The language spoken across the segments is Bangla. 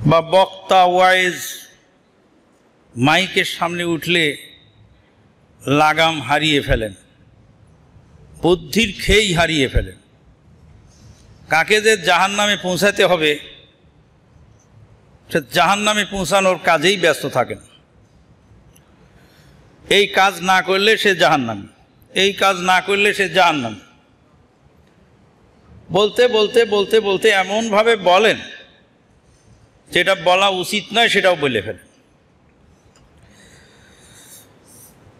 বা বক্তা ওয়াইজ মাইকের সামনে উঠলে লাগাম হারিয়ে ফেলেন, বুদ্ধির খেই হারিয়ে ফেলেন। কাকে যে জাহান্নামে পৌঁছাতে হবে সে জাহান্নামে পৌঁছানোর কাজেই ব্যস্ত থাকেন। এই কাজ না করলে সে জাহান্নামী, এই কাজ না করলে সে জাহান্নামী, বলতে বলতে বলতে বলতে এমনভাবে বলেন যেটা বলা উচিত নয় সেটাও বলে ফেলেন।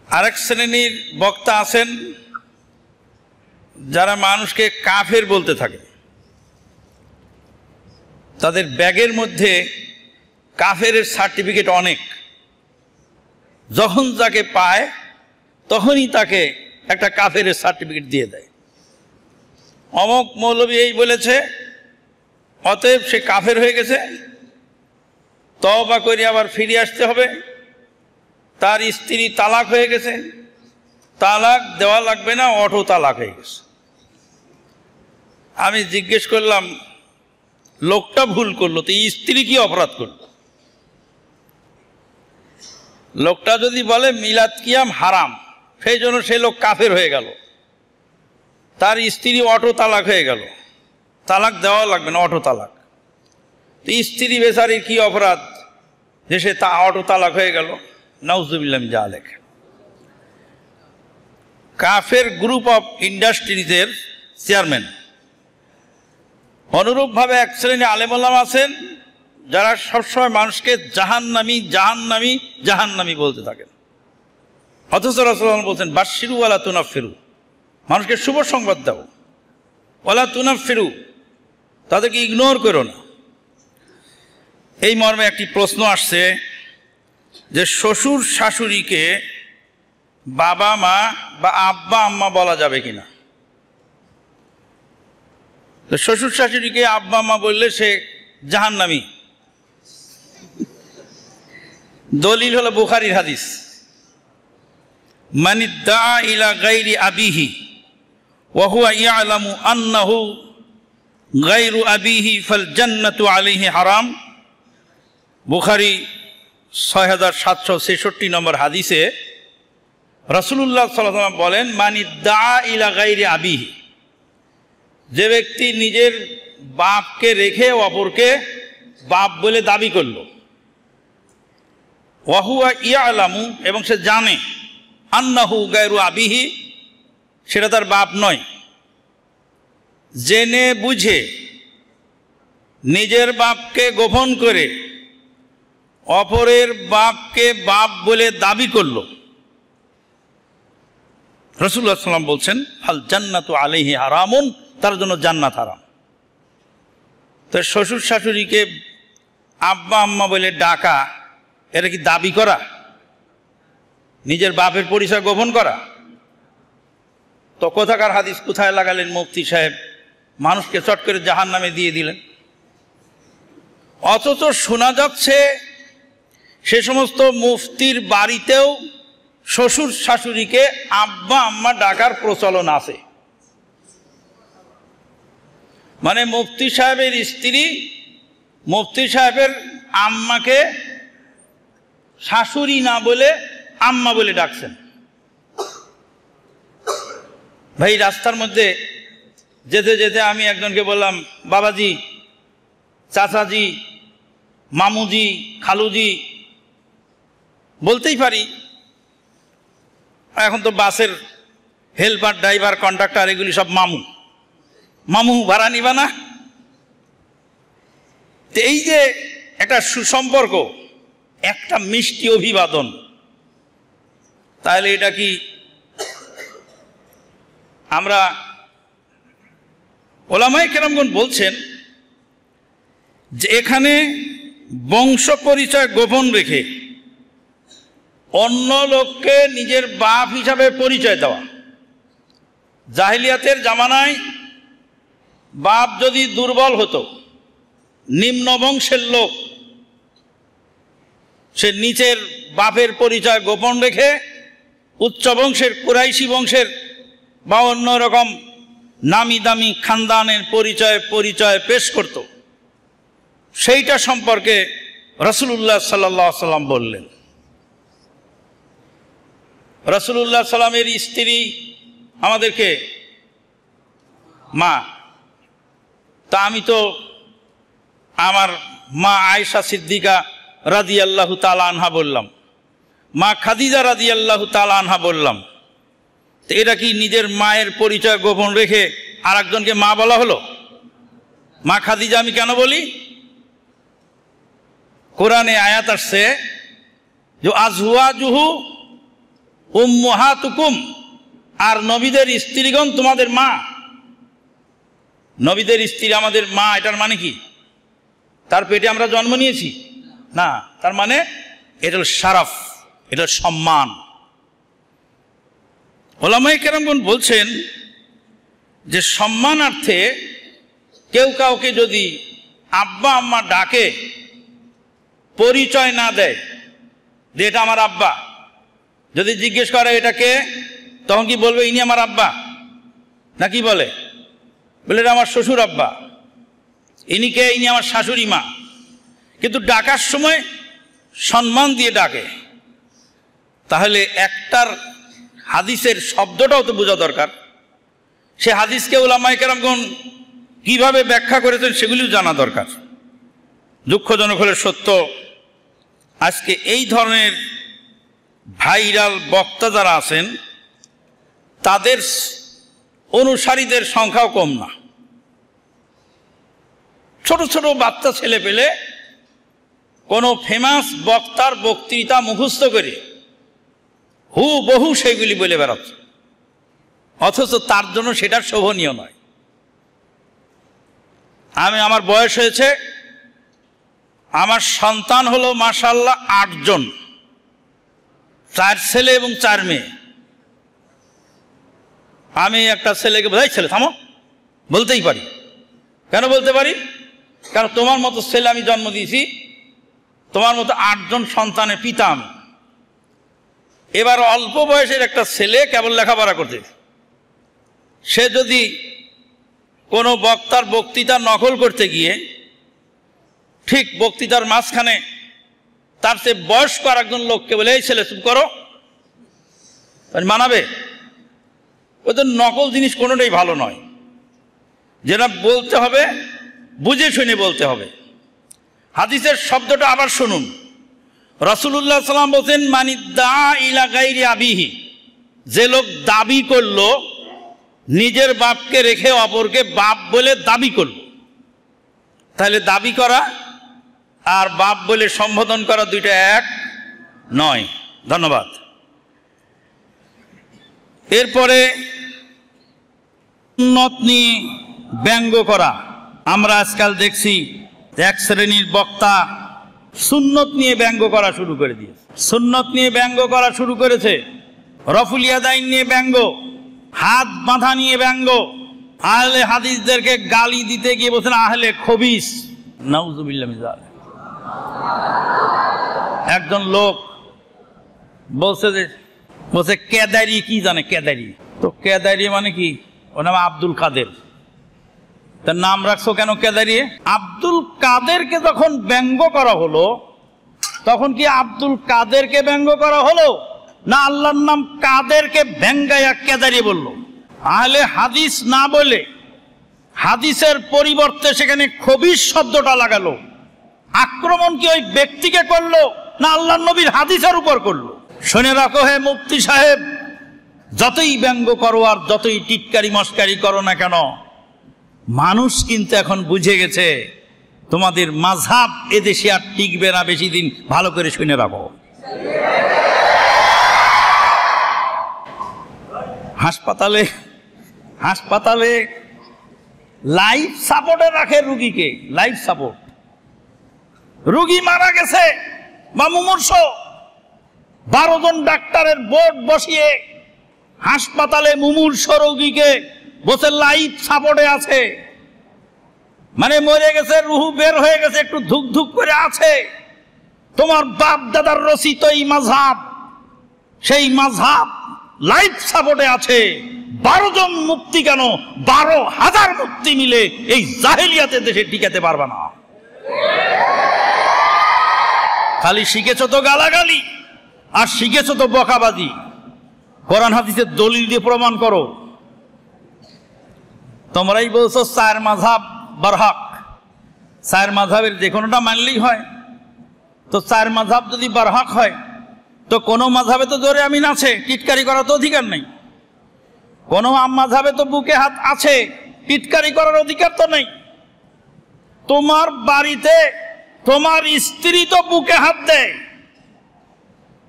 আরেক শ্রেণীর বক্তা আছেন যারা মানুষকে কাফের বলতে থাকে। তাদের ব্যাগের মধ্যে কাফের সার্টিফিকেট অনেক, যখন যাকে পায় তখনই তাকে একটা কাফের সার্টিফিকেট দিয়ে দেয়। অমুক মৌলবী এই বলেছে, অতএব সে কাফের হয়ে গেছে, তওবা করে আবার ফিরে আসতে হবে। তার স্ত্রী তালাক হয়ে গেছে, তালাক দেওয়া লাগবে না, অটো তালাক হয়ে গেছে। আমি জিজ্ঞেস করলাম, লোকটা ভুল করলো তো স্ত্রী কি অপরাধ করল? লোকটা যদি বলে মিলাদ কিয়াম হারাম, সেই জন্য সে লোক কাফের হয়ে গেল, তার স্ত্রী অটো তালাক হয়ে গেল, তালাক দেওয়া লাগবে না, অটো তালাক। তো স্ত্রী বেচারির কি অপরাধ যে সে অটো তালাক হয়ে গেল? নাউজুবিল্লাহ মিন যালিক। কাফের গ্রুপ অফ ইন্ডাস্ট্রিজের চেয়ারম্যান। অনুরূপভাবে এক শ্রেণী আলেম ওলামা আছেন যারা সবসময় মানুষকে জাহান্নামী জাহান্নামী জাহান্নামী বলতে থাকেন। অথচ রাসূলুল্লাহ বলছেন বাশশিরু ওয়ালা তুনাফিরু, মানুষকে শুভ সংবাদ দাও, ওয়ালা তুনাফিরু, তাদেরকে ইগনোর করো না। এই মর্মে একটি প্রশ্ন আসছে যে শ্বশুর শাশুড়িকে বাবা মা বা আব্বা আম্মা বলা যাবে কিনা? তো শ্বশুর শাশুড়িকে আব্বা আম্মা বললে সে জাহান্নামী। দলিল হলো বুখারীর হাদিস, মান ইদ্দা ইলা গায়রি আবিহি ওয়া হুয়া ইয়ালামু আন্নাহু গায়রু আবিহি ফাল জান্নাতু আলাইহি হারাম। বুখারী 6766 নম্বর হাদিসে রাসূলুল্লাহ সাল্লাল্লাহু আলাইহি ওয়াসাল্লাম বলেন, মান ইদ্দা ইলা গায়রি আবিহি, যে ব্যক্তি নিজের বাপকে রেখে অপরকে বাপ বলে দাবি করল, ওয়া হুয়া ইয়ালামু, এবং সে জানে, আন্নাহু গায়রু আবিহি, সেটা তার বাপ নয়, জেনে বুঝে নিজের বাপকে গোপন করে অপরের বাপকে বাপ বলে দাবি করল, রাসূলুল্লাহ সাল্লাল্লাহু আলাইহি ওয়াসাল্লাম বলছেন ফাল জান্নাতু আলাইহি হারামুন, তার জন্য জান্নাত হারাম। তো শ্বশুর শাশুড়িকে আব্বা আম্মা বলে ডাকা, এটা কি দাবি করা? নিজের বাপের পরিচয় গোপন করা? তো কোথাকার হাদিস কোথায় লাগালেন মুফতি সাহেব, মানুষকে চট করে জাহান্নামে দিয়ে দিলেন। অথচ শোনা যাচ্ছে সে সমস্ত মুফতির বাড়িতেও শ্বশুর শাশুড়িকে আব্বা আম্মা ডাকার প্রচলন আছে। মানে মুফতি সাহেবের স্ত্রী মুফতি সাহেবের আম্মাকে শাশুড়ি না বলে আম্মা বলে ডাকছেন। ভাই, রাস্তার মধ্যে যেতে যেতে আমি একজনকে বললাম, বাবাজি, চাচাজি, মামুজি, খালুজি বলতেই পারি। এখন তো বাসের হেল্পার, ড্রাইভার, কন্ডাক্টর এগুলি সব মামু। মামু ভাড়া নিবা না? তো এই যে একটা সুসম্পর্ক, একটা মিষ্টি অভিবাদন, তাহলে এটা কি আমরা, ওলামায়ে কেরামগণ বলছেন যে এখানে বংশ পরিচয় গোপন রেখে অন্য লোককে নিজের বাপ হিসাবে পরিচয় দেওয়া। জাহিলিয়াতের জামানায় বাপ যদি দুর্বল হতো, নিম্ন বংশের লোক, সে নিচের বাপের পরিচয় গোপন রেখে উচ্চ বংশের, কুরাইশি বংশের বা অন্য রকম নামি দামি খানদানের পরিচয় পেশ করত। সেইটা সম্পর্কে রাসূলুল্লাহ সাল্লাল্লাহু আলাইহি সাল্লাম বললেন। রাসূলুল্লাহ সাল্লামের স্ত্রী আমাদেরকে মা, তা আমি তো আমার মা আয়েশা সিদ্দিকা রাদিয়াল্লাহু তাআলা আনহা বললাম, মা খাদিজা রাদিয়াল্লাহু তাআলা আনহা বললাম, তো এটা কি নিজের মায়ের পরিচয় গোপন রেখে আর একজনকে মা বলা হলো? মা খাদিজা আমি কেন বলি? কোরআনে আয়াত আসছে যে আজওয়াজুহু উম্মাহাতুকুম, আর নবীদের স্ত্রীগণ তোমাদের মা। নবীদের স্ত্রী আমাদের মা, এটার মানে কি তার পেটে আমরা জন্ম নিয়েছি? না, তার মানে এটা শারাফ, এটা সম্মান। ওলামায়ে কেরামগণ বলছেন যে সম্মানার্থে কেউ কাউকে যদি আব্বা আম্মা ডাকে, পরিচয় না দেয় যে এটা আমার আব্বা, যদি জিজ্ঞেস করে এটা কে, তখন কি বলবে ইনি আমার আব্বা? না কি বলে? বলে এটা আমার শ্বশুর আব্বা। ইনি কে? ইনি আমার শাশুড়ি মা। কিন্তু ডাকার সময় সম্মান দিয়ে ডাকে। তাহলে একটার হাদিসের শব্দটাও তো বোঝা দরকার। সে হাদিসকে উলামায়ে কেরামগণ কিভাবে ব্যাখ্যা করেছেন সেগুলিও জানা দরকার। দুঃখজনক হলে সত্য, আজকে এই ধরনের ভাইরাল বক্তা যারা আছেন তাদের অনুসারীদের সংখ্যাও কম না। ছোট ছোট বাচ্চা ছেলে পেলে কোনো ফেমাস বক্তার বক্তৃতা মুখস্থ করে হুবহু সেগুলি বলে বেড়াচ্ছে, অথচ তার জন্য সেটা শোভনীয় নয়। আমার বয়স হয়েছে, আমার সন্তান হলো মাশাআল্লাহ 8 জন, 4 ছেলে এবং 4 মেয়ে। আমি একটা ছেলেকে বোঝাই, ছেলে থামো, বলতেই পারি। কেন বলতে পারি? কারণ তোমার মতো ছেলে আমি জন্ম দিয়েছি, তোমার মতো 8 জন সন্তানের পিতা আমি। এবার অল্প বয়সের একটা ছেলে কেবল লেখাপড়া করতে, সে যদি কোনো বক্তার বক্তৃতা নকল করতে গিয়ে ঠিক বক্তৃতার মাঝখানে তার সে বয়স্ক আর একজন লোককে বলে এই ছেলে চুপ করো, মানাবে? ওদের নকল জিনিস কোনোটাই ভালো নয়। যেটা বলতে হবে বুঝে শুনে বলতে হবে। হাদিসের শব্দটা আবার শুনুন। রাসূলুল্লাহ সাল্লাল্লাহু আলাইহি ওয়াসাল্লাম বলেন, মানিদ্দা ইলা গায়রি আবিহি, যে লোক দাবি করলো নিজের বাপকে রেখে অপরকে বাপ বলে দাবি করলো। তাহলে দাবি করা আর বাপ বলে সম্বোধন করা দুইটা এক নয়। ধন্যবাদ। এরপরে সুন্নত নিয়ে ব্যঙ্গ করা। আমরা আজকাল দেখছি এক শ্রেণীর বক্তা সুন্নত নিয়ে ব্যঙ্গ করা শুরু করে দিয়েছে। সুন্নত নিয়ে ব্যঙ্গ করা শুরু করেছে, রফুল ইয়াদাইন নিয়ে ব্যঙ্গ, হাত বাঁধা নিয়ে ব্যঙ্গ, আহলে হাদিসদেরকে গালি দিতে গিয়ে বলছেন আহলে খবিস। নাউজুবিল্লাহ মিন যালিক। একজন লোক বলছে কেদারি, কি জানে কেদারি? তো কেদারি মানে কি? ওর নাম আব্দুল কাদের। তার নাম রাখছো কেন কেদারি? আব্দুল কাদেরকে যখন ব্যঙ্গ করা হলো, তখন কি আব্দুল কাদেরকে ব্যঙ্গ করা হলো, না আল্লাহর নাম কাদেরকে ব্যঙ্গায়া কেদারি বলল? আহলে হাদিস না বলে হাদিসের পরিবর্তে সেখানে খবিস শব্দটা লাগালো। আক্রমণ কি ওই ব্যক্তিকে করলো, না আল্লাহর নবীর হাদিসের উপর করলো? শুনে রাখো হে মুফতি সাহেব, যতই ব্যঙ্গ করো আর যতই টিটকারি মস্কারি করো না কেন, মানুষ কিন্তু এখন বুঝে গেছে তোমাদের মাযহাব এদেশে আর টিকবে না বেশি দিন। ভালো করে শুনে রাখো। হাসপাতালে লাইফ সাপোর্টে রাখে রুগীকে, লাইফ সাপোর্ট। রুগী মারা গেছে বা মুমূর্ষ, 12 জন ডাক্তারের বোর্ড বসিয়ে হাসপাতালে মুমূর্ষ রোগীকে বসে লাইফ সাপোর্টে আছে, মানে মরে গেছে, রুহু বের হয়ে গেছে, একটু ধুক ধুক করে আছে। তোমার বাপ দাদার রচিত এই মাযহাব, সেই মাযহাব লাইফ সাপোর্টে আছে। 12 জন মুফতি কেন, 12,000 মুফতি মিলে এই জাহেলিয়াতের দেশে টিকাতে পারবে না। খালি শিখেছো তো গালাগালি আর শিখেছো তো বকাবাজি। কোরআন হাদিসের দলিল দিয়ে প্রমাণ করো। তোমরাই বলছো চার মাযহাব বারহাক, চার মাযহাবের যে কোনোটা মানলেই হয়। তো চার মাযহাব যদি বারহাক হয় তো কোনো মাযহাবে তো জোরে আমিন আছে, টিটকারি করার তো অধিকার নেই। কোনো মাযহাবে তো বুকে হাত আছে, টিটকারি করার অধিকার তো নেই। তোমার বাড়িতে তোমার স্ত্রী তো বুকে হাত দেয়,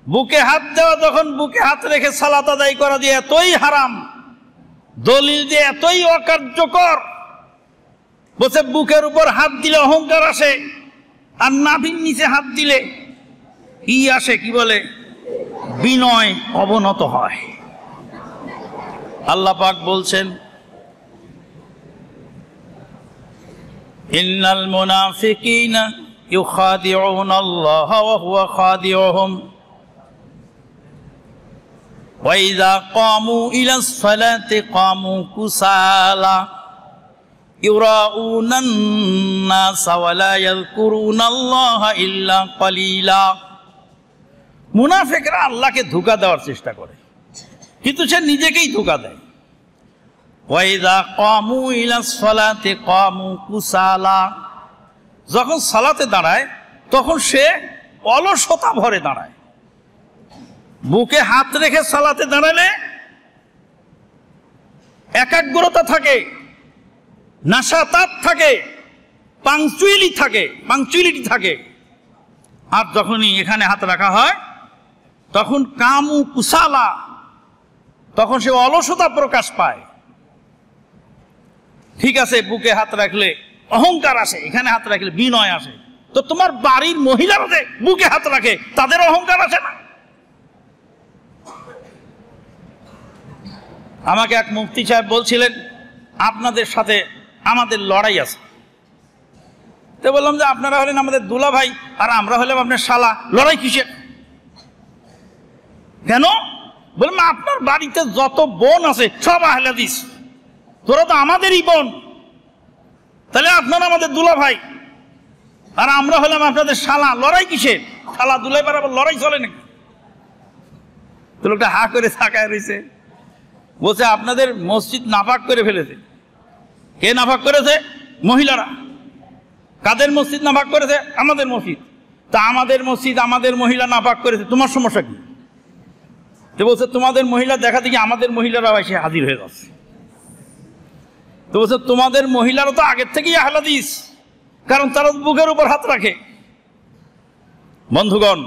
বুকে হাত দেওয়া যখন বুকে হাত রেখে সালাত আদায় করা দিয়ে এতই হারাম, দলিল দিয়ে এতই অকার্যকর, বলছে বুকের উপর হাত দিলে অহংকার আসে, আর নাভির নিচে হাত দিলে কি আসে, কি বলে, বিনয় অবনত হয়। আল্লাহ পাক বলছেন ইন্নাল মুনাফিকিনা ইউখাদিউনা আল্লাহ ওয়া হুয়া খাদিউহুম ওয়া ইযা ক্বামু ইলাস সালাতি ক্বামু কুসালা ইউরাউনান নাস ওয়া লা ইয়াযকুরুনা আল্লাহ ইল্লা ক্বালিলা। মুনাফিকরা আল্লাহকে ধোঁকা দেওয়ার চেষ্টা করে, কিন্তু সে নিজেকেই ধোঁকা দেয়। ওয়াইদা ক্বামু ইলাস সালাতি ক্বামু কুসালা, যখন সালাতে দাঁড়ায় তখন সে অলসতা ভরে দাঁড়ায়। বুকে হাত রেখে সালাতে দাঁড়ালে একাগ্রতা থাকে, নাশাতাত থাকে, পাংচুয়ালিটি থাকে। আর যখনই এখানে হাত রাখা হয় তখন কামু কুসালা, তখন সে অলসতা প্রকাশ পায়। ঠিক আছে, বুকে হাত রাখলে অহংকার আসে, এখানে হাত রাখলে বিনয় আসে। তো তোমার বাড়ির মহিলারা যে বুকে হাত রাখে তাদের অহংকার আসে না? আমাকে এক মুফতি সাহেব বলছিলেন আপনাদের সাথে আমাদের লড়াই আছে। তো বললাম যে আপনারা হলেন আমাদের দুলা ভাই আর আমরা হলাম আপনার শালা, লড়াই কিসের? কেন? বললাম আপনার বাড়িতে যত বোন আছে সব আহলে হাদিস, তোরা তো আমাদেরই বোন, তাহলে আপনারা আমাদের দুলা ভাই আর আমরা হলাম আপনাদের শালা, লড়াই কিসের? শালা দুলাই বরাবর লড়াই চলে নাকি? তো লোকটা হা করে তাকায় রয়েছে, বলছে আপনাদের মসজিদ নাপাক করে ফেলেছে। কে নাপাক করেছে? মহিলারা। কাদের মসজিদ নাপাক করেছে? আমাদের মসজিদ। তা আমাদের মসজিদ আমাদের মহিলা নাপাক করেছে, তোমার সমস্যা কি? তো বলছে তোমাদের মহিলা দেখা দেখি আমাদের মহিলারা এসে হাজির হয়ে যাচ্ছে। তো বলছে তোমাদের মহিলারা তো আগের থেকেই আহলে হাদিস, কারণ তারা বুকের উপর হাত রাখে। বন্ধুগণ,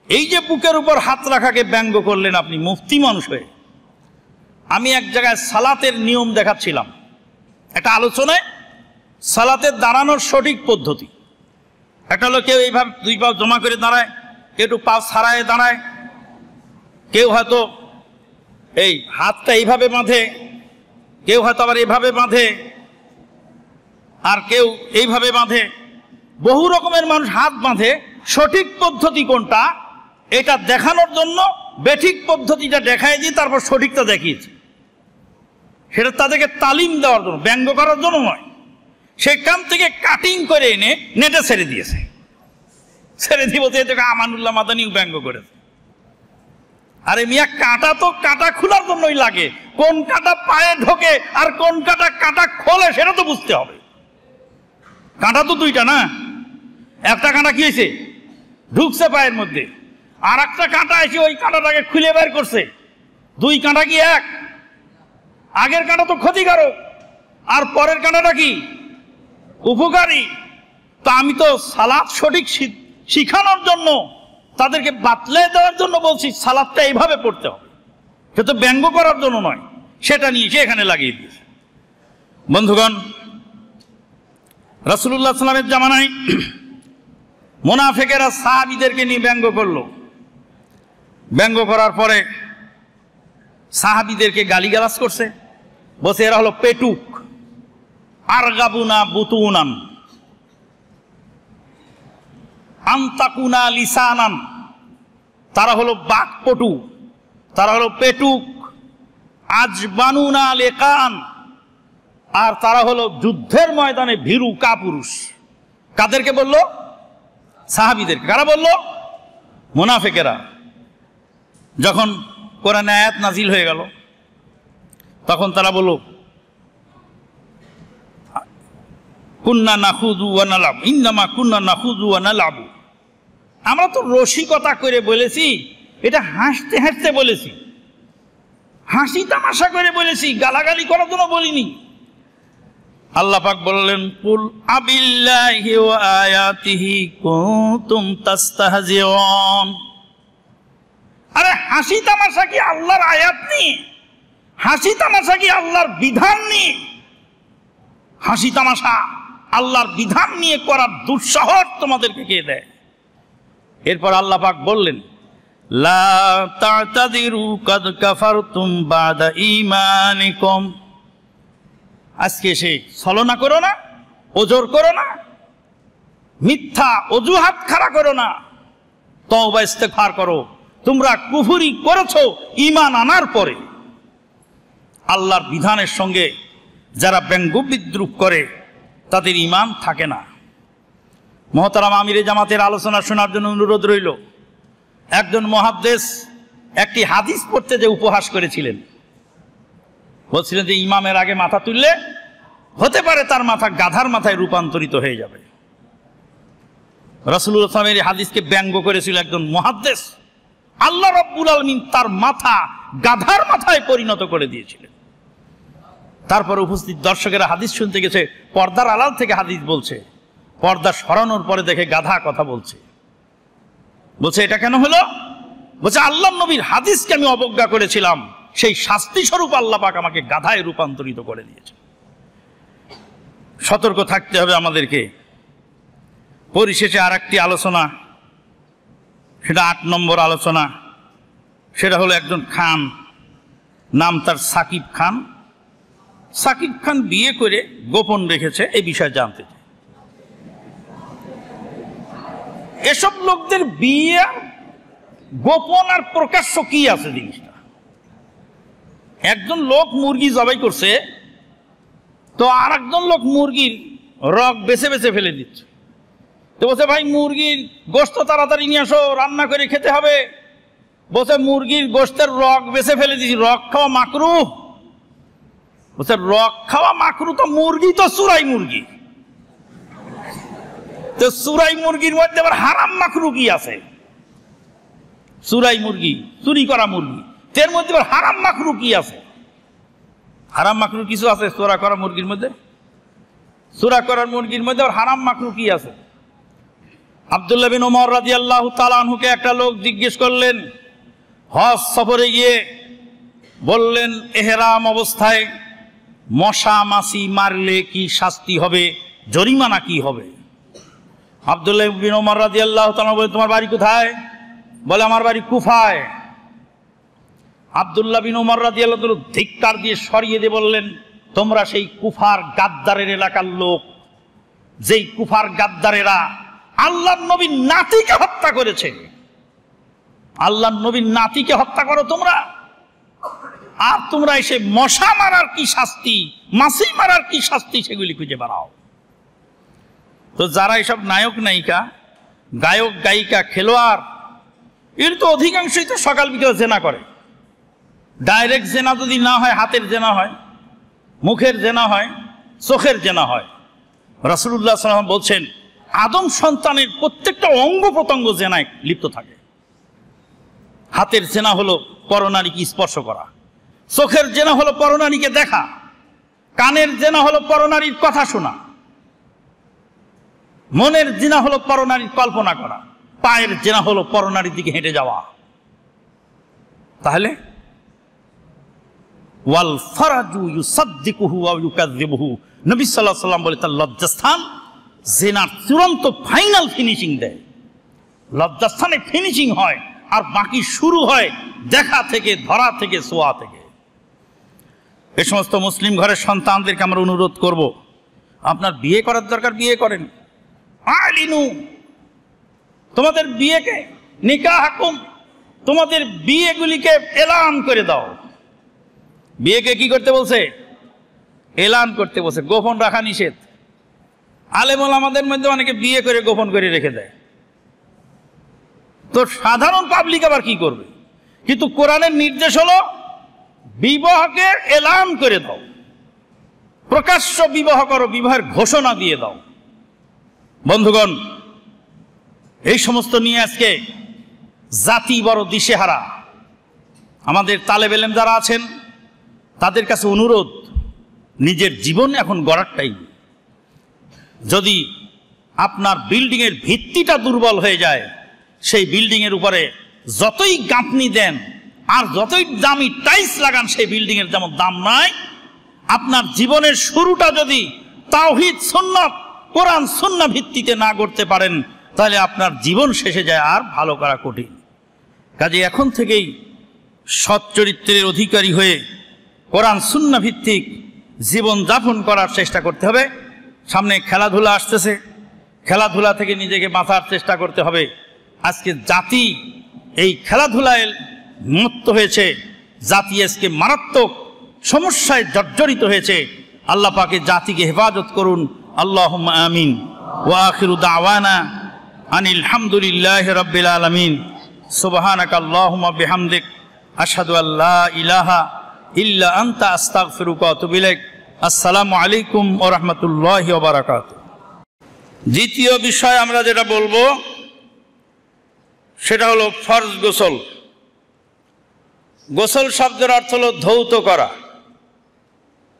এই যে বুকের উপর হাত রাখাকে ব্যঙ্গ করলেন আপনি মুফতি মানুষ হয়ে। আমি এক জায়গায় সালাতের নিয়ম দেখাচ্ছিলাম, একটা আলোচনায় সালাতে দাঁড়ানোর সঠিক পদ্ধতি। একটা হলো কেউ এইভাবে দুই পা জমা করে দাঁড়ায়, কেউ একটু পা ছাড়ায় দাঁড়ায়, কেউ হয়তো এই হাতটা এইভাবে বাঁধে, কেউ হয়তো আবার এইভাবে বাঁধে, আর কেউ এইভাবে বাঁধে। বহু রকমের মানুষ হাত বাঁধে। সঠিক পদ্ধতি কোনটা এটা দেখানোর জন্য বেঠিক পদ্ধতিটা দেখায় দিয়ে তারপর সঠিকটা দেখিয়েছে। সেটা তাদেরকে তালিম দেওয়ার জন্য, ব্যঙ্গ করার জন্য নয়। সেখান থেকে কাটিং করে এনে নেটে ছেড়ে দিয়েছে। ছেড়ে দিব তো এটাকে আমানুল্লাহ মাদানিও ব্যঙ্গ করেছে। আরে মিয়া, কাঁটা তো কাঁটা খোলার জন্যই লাগে, কোন কাঁটা পায়ে ঢোকে আর কোন কাঁটা কাঁটা খোলে সেটা তো বুঝতে হবে। কাঁটা তো দুইটা না, একটা কাঁটা কি হয়েছে ঢুকছে পায়ের মধ্যে, আর একটা কাঁটা এসে ওই কাঁটাটাকে খুলে বের করছে। দুই কাঁটা কি এক? আগের কাঁটা তো ক্ষতিকারক আর পরের কাঁটাটা কি উপকারী। তা আমি তো সালাত সঠিক শিখানোর জন্য, তাদেরকে বাতলে দেওয়ার জন্য বলছি সালাতটা এইভাবে পড়তে হবে, সে তো ব্যঙ্গ করার জন্য নয়। সেটা নিয়ে সে এখানে লাগিয়ে দিয়েছে। বন্ধুগণ, রাসূলুল্লাহ সাল্লাল্লাহু আলাইহি ওয়াসাল্লামের জামানায় মুনাফিকেরা সাহাবীদেরকে নিয়ে ব্যঙ্গ করলো। ব্যঙ্গ করার পরে সাহাবীদেরকে গালিগালাজ করছে, বলছে এরা হলো পেটুক, আরগাবুনা বুতুনান আনতাকুনা লিসানান, তারা হলো বাকপটু, তারা হলো পেটুক, আজবানুনা লেকান, আর তারা হলো যুদ্ধের ময়দানে ভীরু কাপুরুষ। কাদেরকে বলল? সাহাবীদেরকে। কারা বলল? মুনাফিকেরা। যখন কোরআনে আয়াত নাজিল হয়ে গেল তখন তারা বলল কুন্না নাখুযু ওয়া নালাব, ইন্নামা কুন্না নাখুযু ওয়া নালাবু। আমরা তো রসিকতা করে বলেছি, এটা হাসতে হাসতে বলেছি, হাসি তামাশা করে বলেছি, গালাগালি করার জন্য বলিনি। আল্লাহ পাক বললেন কুল আবিল্লাহি ওয়া আয়াতিহি কুনতুম তাস্তাহজিউন। আরে হাসি তামাশা কি আল্লাহর আয়াত নিয়ে? হাসি তামাশা কি আল্লাহর বিধান নিয়ে? হাসি তামাশা আল্লাহর বিধান নিয়ে করার দুঃসাহস তোমাদেরকে কে দেয়? এরপর আল্লাহ পাক বললেন লা তা'তাযিরু কাদ কাফারতুম বাদা ঈমানিকুম। আজকে এসে ছলনা করো না, ওজর করো না, মিথ্যা অজুহাত খাড়া করো না, তওবা ইস্তেগফার করো। তোমরা কুফরি করেছো ঈমান আনার পরে। আল্লাহর বিধানের সঙ্গে যারা ব্যঙ্গ বিদ্রুপ করে তাদের ঈমান থাকে না। মুহতারাম আমিরে জামাতের আলোচনা শোনার জন্য অনুরোধ রইল। একজন মুহাদ্দিস একটি হাদিস পড়তে যে উপহাস করেছিলেন, বলছিলেন যে ইমামের আগে মাথা তুললে হতে পারে তার মাথা গাধার মাথায় রূপান্তরিত হয়ে যাবে। রাসূলুল্লাহ সাল্লাল্লাহু আলাইহি ওয়াসাল্লাম হাদিসকে ব্যঙ্গ করেছিল একজন মুহাদ্দিস। আল্লাহ রাব্বুল আলামিন তার মাথা গাধার মাথায় পরিণত করে দিয়েছিলেন। তারপর উপস্থিত দর্শকেরা হাদিস শুনতে গেছে, পর্দার আড়াল থেকে হাদিস বলছে, পর্দা সরানোর পরে দেখে গাধা কথা বলছে। বলছে এটা কেন হলো? বলছে আল্লাহর নবীর হাদিসকে আমি অবজ্ঞা করেছিলাম, সেই শাস্তি স্বরূপ আল্লাহ পাক আমাকে গাধায় রূপান্তরিত করে দিয়েছে। সতর্ক থাকতে হবে আমাদেরকে। পরিশেষে আর একটি আলোচনা, সেটা ৮ নম্বর আলোচনা। সেটা হলো একজন খান, নাম তার সাকিব খান। সাকিব খান বিয়ে করে গোপন রেখেছে, এই বিষয়ে জানতে চাই। এসব লোকদের বিয়ে গোপন আর প্রকাশ্য কি আছে জিনিসটা? একজন লোক মুরগি জবাই করছে, তো আর একজন লোক মুরগির রগ বেছে বেছে ফেলে দিচ্ছে। তো বলছে ভাই মুরগির গোশত তাড়াতাড়ি নিয়ে আসো, রান্না করে খেতে হবে। বলছে মুরগির গোশতের রগ বেছে ফেলে দিচ্ছি, রগ খাওয়া মাকরুহ। বলছে রগ খাওয়া মাকরুহ? তো মুরগি তো চুরাই মুরগি, তো চুরাই মুরগির মধ্যে আবার হারাম মাকরুহ কি আছে? চুরাই মুরগি, চুরি করা মুরগি, এর মধ্যে আবার হারাম মাকরুহ কি আছে? হারাম মাকরুহ কিছু আছে চোরা করা মুরগির মধ্যে? চোরা করার মুরগির মধ্যে আবার হারাম মাকরুহ কি আছে? আব্দুল্লাহ বিন ওমর রাদিয়াল্লাহু তাআলা আনহুকে একটা লোক জিজ্ঞেস করলেন, হজ সফরে গিয়ে বললেন এহরাম অবস্থায় মশা মাছি মারলে কি শাস্তি হবে, জরিমানা কি হবে? আব্দুল্লাহ বিন ওমর রাদিয়াল্লাহু তাআলা বলেন তোমার বাড়ি কোথায়? বলে আমার বাড়ি কুফায়। আব্দুল্লাহ বিন ওমর রাদিয়াল্লাহু তাআলা ধিক্কার দিয়ে সরিয়ে দিয়ে বললেন তোমরা সেই কুফার গাদ্দারের এলাকার লোক, যেই কুফার গাদ্দারেরা আল্লাহর নবীর নাতিকে হত্যা করেছে। আল্লাহর নবীর নাতিকে হত্যা করো তোমরা, আর তোমরা এসে মশা মারার কি শাস্তি, মাছি মারার কি শাস্তি সেগুলি খুঁজে বেড়াও। তো যারা এসব নায়ক নায়িকা, গায়ক গায়িকা, খেলোয়াড়, এর তো অধিকাংশই তো সকাল বিকেল জেনা করে। ডাইরেক্ট জেনা যদি না হয়, হাতের জেনা হয়, মুখের জেনা হয়, চোখের জেনা হয়। রাসূলুল্লাহ সাল্লাল্লাহু আলাইহি ওয়াসাল্লাম বলছেন আদম সন্তানের প্রত্যেকটা অঙ্গ প্রত্যঙ্গ জেনায় লিপ্ত থাকে। হাতের জেনা হলো পরনারীকে স্পর্শ করা, চোখের জেনা হলো পরনারীকে দেখা, কানের জেনা হলো পরনারীর কথা শোনা, মনের জেনা হলো পরনারীর কল্পনা করা, পায়ের জেনা হলো পরনারীর দিকে হেঁটে যাওয়া। তাহলে ওয়াল ফারাজু ইউসাদ্দিকুহু ওয়া ইউকাযযিবুহু, নবী সাল্লাল্লাহু আলাইহি ওয়াসাল্লাম বলে তার লজ্জাস্থান জেনার চূড়ান্ত ফাইনাল ফিনিশিং দেয়। লজ্জাস্থানে ফিনিশিং হয়, আর বাকি শুরু হয় দেখা থেকে, ধরা থেকে, ছোঁয়া থেকে। এ সমস্ত মুসলিম ঘরের সন্তানদেরকে আমরা অনুরোধ করব, আপনার বিয়ে করার দরকার বিয়ে করেন। আলিনু, তোমাদের বিয়েকে নিকাহ হাকুম, তোমাদের বিয়েগুলিকে এলান করে দাও। বিয়েকে কি করতে বলছে? এলান করতে বলছে, গোপন রাখা নিষেধ। আলেম ওলামাদের মধ্যে অনেকে বিয়ে করে গোপন করে রেখে দেয়, তো সাধারণ পাবলিক আবার কি করবে? কিন্তু কোরআনের নির্দেশ হলো বিবাহকে এলান করে দাও, প্রকাশ্য বিবাহ করো, বিবাহের ঘোষণা দিয়ে দাও। বন্ধুগণ, এই সমস্ত নিয়ে আজকে জাতি বড় দিশেহারা। আমাদের তালেব ইলম যারা আছেন তাদের কাছে অনুরোধ, নিজের জীবন এখন গড়ার টাইম। যদি আপনার বিল্ডিংয়ের ভিত্তিটা দুর্বল হয়ে যায়, সেই বিল্ডিংয়ের উপরে যতই গাঁথনি দেন আর যতই দামি টাইলস লাগান, সেই বিল্ডিংয়ের যেমন দাম নাই। আপনার জীবনের শুরুটা যদি তাওহীদ সুন্নাত কোরআন সুন্নাহ ভিত্তিতে না করতে পারেন, তাহলে আপনার জীবন শেষে যায় আর ভালো করা কঠিন। কাজে এখন থেকেই সৎ চরিত্রের অধিকারী হয়ে কোরআন সুন্নাহ ভিত্তিক জীবন যাপন করার চেষ্টা করতে হবে। সামনে খেলাধুলা আসতেছে, খেলাধুলা থেকে নিজেকে বাঁচার চেষ্টা করতে হবে। আজকে জাতি এই খেলাধুলায় মত্ত হয়েছে, জাতি আজকে মারাত্মক সমস্যায় জর্জরিত হয়েছে। আল্লাহ পাকে জাতিকে হেফাজত করুন, আল্লাহুম্মা আমিন। ওয়া আখিরু দাওয়ানা আনিল হামদুলিল্লাহি রাব্বিল আলামিন। সুবহানাকা আল্লাহুম্মা বিহামদিক আশহাদু আল্লা ইলাহা ইল্লা আনতা আস্তাগফিরুকা ওয়া আতুবু ইলাইক। আসসালামু আলাইকুম ওয়া রাহমাতুল্লাহি ওয়া বারাকাতুহু। দ্বিতীয় বিষয় আমরা যেটা বলবো সেটা হলো ফরজ গোসল। গোসল শব্দের অর্থ হলো ধৌত করা,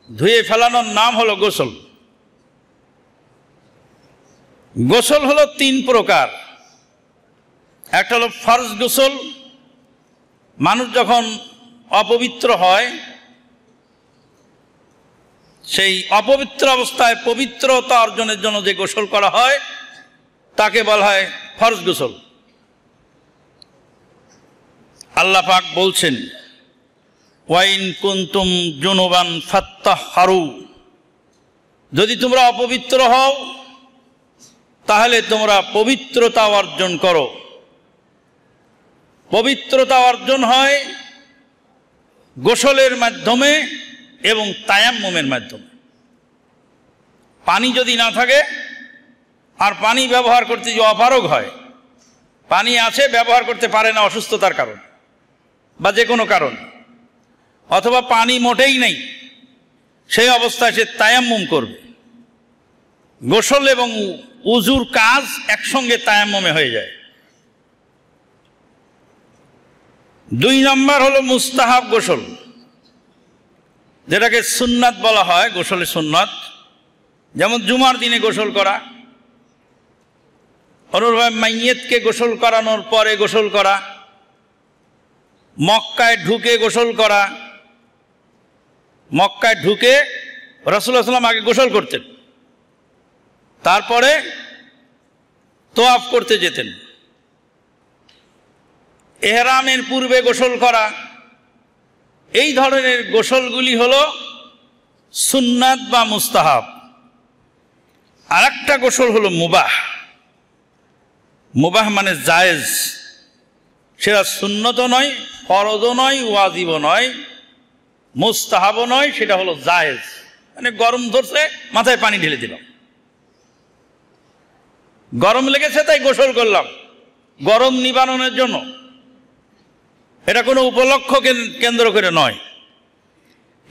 ধুয়ে ফেলানোর নাম হলো গোসল। গোসল হলো তিন প্রকার। একটা হলো ফরজ গোসল, মানুষ যখন অপবিত্র হয়, সেই অপবিত্র অবস্থায় পবিত্রতা অর্জনের জন্য যে গোসল করা হয় তাকে বলা হয় ফরজ গোসল। আল্লাহ পাক বলছেন, ওয়াইন কুনতুম জুনুবান ফাত্তাহহারু, যদি তোমরা অপবিত্র হও তাহলে তোমরা পবিত্রতা অর্জন করো। পবিত্রতা অর্জন হয় গোসলের মাধ্যমে এবং তায়াম্মুমের মাধ্যমে। পানি যদি না থাকে আর পানি ব্যবহার করতে যে অপারগ হয়, পানি আছে ব্যবহার করতে পারে না অসুস্থতার কারণ বা যে কোনো কারণ, অথবা পানি মোটেই নেই, সেই অবস্থায় সে তায়াম্মুম করবে। গোসল এবং উজুর কাজ একসঙ্গে তায়াম্মুমে হয়ে যায়। দুই নম্বর হলো মুস্তাহাব গোসল, যেটাকে সুন্নাত বলা হয়, গোসলের সুন্নাত। যেমন জুমার দিনে গোসল করা, অনুরূপভাবে মাইয়েতকে গোসল করানোর পরে গোসল করা, মক্কায় ঢুকে গোসল করা। মক্কায় ঢুকে রাসূলুল্লাহ সাল্লাল্লাহু আলাইহি ওয়াসাল্লাম আগে গোসল করতেন, তারপরে তোয়াফ করতে যেতেন। এহরামের পূর্বে গোসল করা, এই ধরনের গোসলগুলি হলো সুন্নাত বা মুস্তাহাব। আর একটা গোসল হলো মুবাহ। মুবাহ মানে জায়েজ, সেটা সুন্নতও নয়, ফরজও নয়, ওয়াজিবও নয়, মুস্তাহাবও নয়, সেটা হলো জায়েজ। মানে গরম ধরছে, মাথায় পানি ঢেলে দিলাম, গরম লেগেছে তাই গোসল করলাম, গরম নিবারণের জন্য। এটা কোনো উপলক্ষকে কেন্দ্র করে নয়।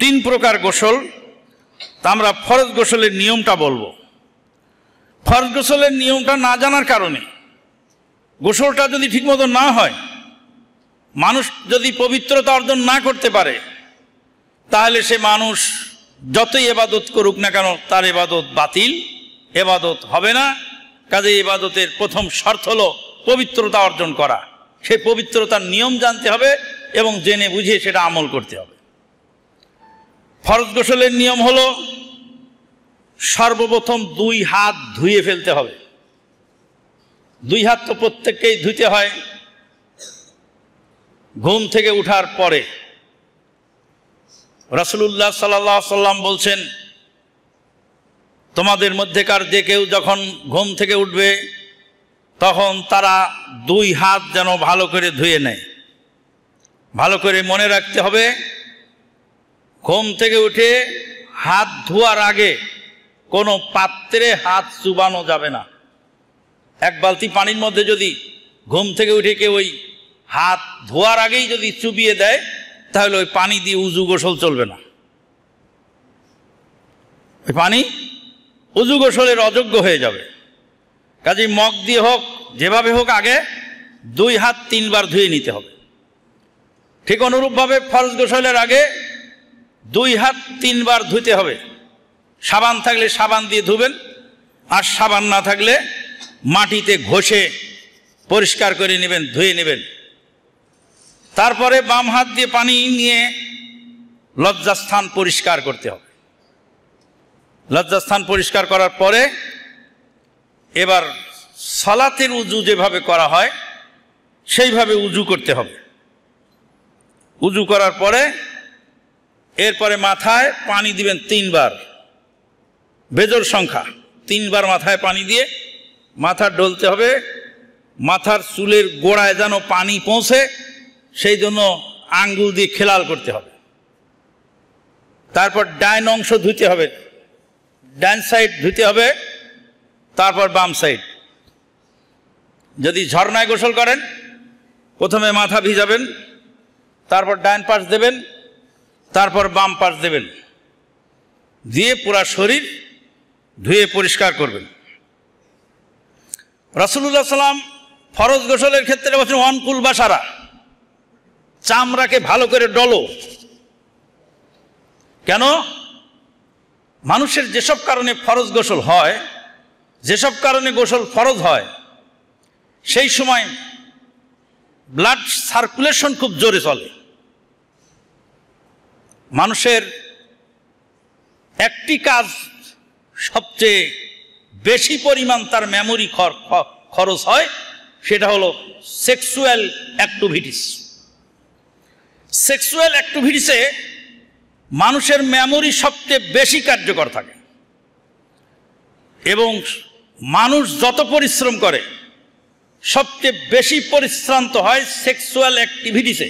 তিন প্রকার গোসল। তা আমরা ফরজ গোসলের নিয়মটা বলবো। ফরজ গোসলের নিয়মটা না জানার কারণে, গোসলটা যদি ঠিকমতো না হয়, মানুষ যদি পবিত্রতা অর্জন না করতে পারে, তাহলে সে মানুষ যতই ইবাদত করুক না কেন তার ইবাদত বাতিল, ইবাদত হবে না। কাজে ইবাদতের প্রথম শর্ত হলো পবিত্রতা অর্জন করা। সেই পবিত্রতার নিয়ম জানতে হবে এবং জেনে বুঝে সেটা আমল করতে হবে। ফরজ গোসলের নিয়ম হলো সর্বপ্রথম দুই হাত ধুয়ে ফেলতে হবে। দুই হাত তো প্রত্যেককেই ধুতে হয় ঘুম থেকে উঠার পরে। রাসূলুল্লাহ সাল্লাল্লাহু আলাইহি ওয়াসাল্লাম বলছেন, তোমাদের মধ্যেকার যে কেউ যখন ঘুম থেকে উঠবে তখন তারা দুই হাত যেন ভালো করে ধুয়ে নেয়। ভালো করে মনে রাখতে হবে, ঘুম থেকে উঠে হাত ধোয়ার আগে কোনো পাত্রে হাত চুবানো যাবে না। এক বালতি পানির মধ্যে যদি ঘুম থেকে উঠে কেউ ওই হাত ধোয়ার আগেই যদি চুবিয়ে দেয়, তাহলে ওই পানি দিয়ে উজু গোসল চলবে না। ওই পানি উজু গোসলের অযোগ্য হয়ে যাবে। কাজেই মগ দিয়ে হোক, যেভাবে হোক, আগে 2 হাত 3 বার ধুয়ে নিতে হবে। ঠিক অনুরূপভাবে ফরজ গোসলের আগে 2 হাত 3 বার ধুতে হবে। সাবান থাকলে সাবান দিয়ে ধুবেন, আর সাবান না থাকলে মাটিতে ঘষে পরিষ্কার করে নেবেন, ধুয়ে নেবেন। তারপরে বাম হাত দিয়ে পানি নিয়ে লজ্জাস্থান পরিষ্কার করতে হবে। লজ্জাস্থান পরিষ্কার করার পরে এবার সালাতের উজু যেভাবে করা হয় সেইভাবে উজু করতে হবে। উজু করার পরে এরপরে মাথায় পানি দিবেন 3 বার, বেজোড় সংখ্যা 3 বার মাথায় পানি দিয়ে মাথা ডলতে হবে। মাথার চুলের গোড়ায় যেন পানি পৌঁছে সেই জন্য আঙ্গুল দিয়ে খেলাল করতে হবে। তারপর ডাইন অংশ ধুতে হবে, ডাইন সাইড ধুতে হবে, তারপর বাম সাইড। যদি ঝর্ণায় গোসল করেন, প্রথমে মাথা ভিজাবেন, তারপর ডাইন পাশ দেবেন, তারপর বাম পাশ দেবেন, দিয়ে পুরা শরীর ধুয়ে পরিষ্কার করবেন। রাসূলুল্লাহ সাল্লাম ফরজ গোসলের ক্ষেত্রে বলছেন ওয়ানকুল বাসারা, চামড়াকে ভালো করে ডলো। কেন? মানুষের যেসব কারণে ফরজ গোসল হয়, যেসব কারণে গোসল ফরজ হয়, সেই সময় ব্লাড সার্কুলেশন খুব জোরে চলে। মানুষের একটি কাজ সবচেয়ে বেশি পরিমাণ তার মেমোরি খরচ হয়, সেটা হলো সেক্সুয়াল অ্যাক্টিভিটিস। সেক্সুয়াল অ্যাক্টিভিটিসে মানুষের মেমোরি সবচেয়ে বেশি কার্যকর থাকে, এবং মানুষ যত পরিশ্রম করে সবচেয়ে বেশি পরিশ্রান্ত হয় সেক্সুয়াল অ্যাক্টিভিটিসে,